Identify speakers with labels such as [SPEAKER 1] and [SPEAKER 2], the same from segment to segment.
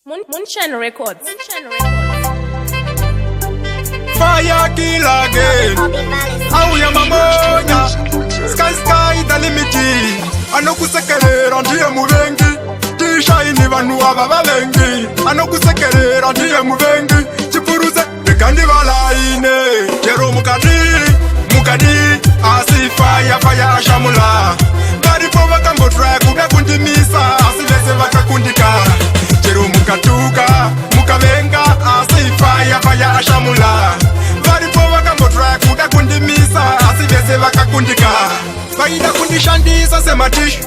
[SPEAKER 1] Moonshine Records.
[SPEAKER 2] Fire kill again. Auya mamonya. Sky the limiti. Anokusekerera ndiye muvengi. Tishine vanu ava vavengi. Anokusekerera ndiye muvengi. Chipuruze kandi valaine. Jero mukadi asi fire shamula. Bari pova kambo track uga kundimisa. Asi vese vakakundika. Jero mukatuka mukavenga asi fire shamula. Bari pova kambo track uga kundimisa. Asi vese vakakundika. Vaida kundishandisa sematishu.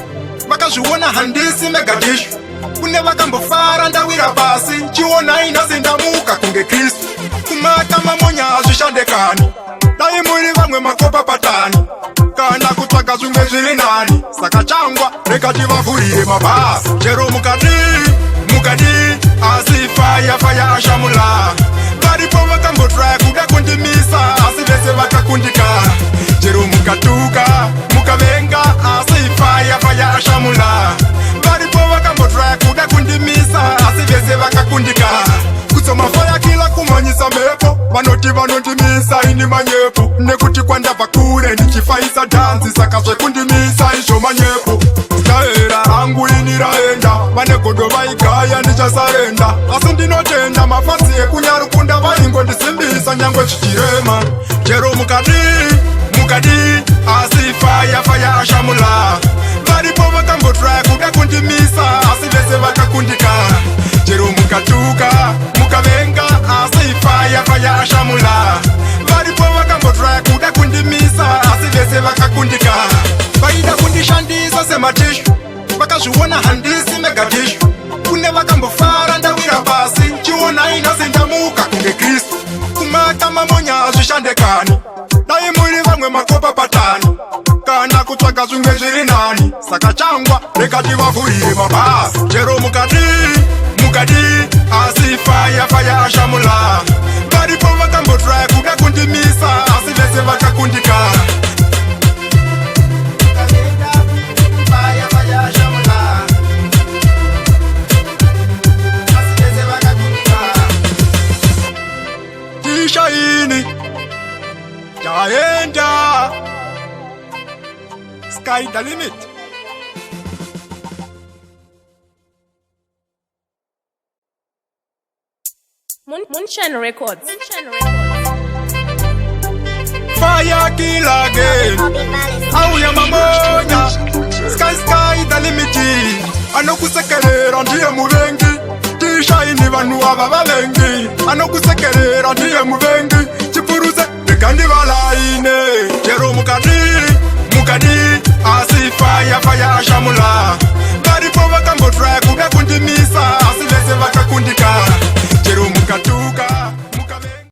[SPEAKER 2] Vakazviona handisi megadishu. Kune vakambofara ndawira pasi. Chiona inazindamuka kunge Kristu. Kumata mamonya azvishandekani. Dai muri vamwe makopa patani. Kana kutsvaga zvimwe zviri nani. Saka changwa rekati vavhurire mabhasi. Chero mukadi asi fire shamula. Varipo vakambotry kuda kundimisa asi vese vakakundika. Chero mukatuka mukavenga asi fire shamula. Varipo vakambotry kuda kundimisa asi vese vakakundika. Kutsoma fire kila kumanyisa mepo. Vanondimisa ini manyepo. Nekuti kwandabva kure ndichifaisa dhanzi. Saka zvekundimisa izvo manyepo. Taera hangu ini raenda. Vane godo vaigaya ndichasarenda. Asi ndinotenda mafasi ekunyarukunda vaingondisimbisa nyangwe zvichirema. Chero mukadi asi fire shamula. Varipo vakambotry kuda kundimisa asi vese vakakundika. Chero mukatuka mukavenga asi fire shamula. Varipo vakambotry kuda kundimisa asi vese vakakundika. Vaida kundishandisa sematishu. Vakazviona handisi megadishu. Kune vakambofara ndawira pasi. Chiona inazindamuka kunge Kristu. Kumata mamonya azvishandekani. Dai muri vamwe makopa patani. Kana kutsvaga zvimwe zviri nani. Saka changwa rekati vavhurire mabhasi. Chero mukadi asi fire shamula. Varipo vakambotry kuda kundimisa asi vese vakakundika. Tishaini Jaenda Sky the limit.
[SPEAKER 1] Moonshine Records.
[SPEAKER 2] Fire kill again. Auya mamonya. Sky the limiti. Anokusekerera ndiye muvengi. Tishine vanu ava vavengi. Anokusekerera ndiye muvengi. Chipuruze kandi valaine. Chero mukadi asi fire shamula. Varipo vakambotry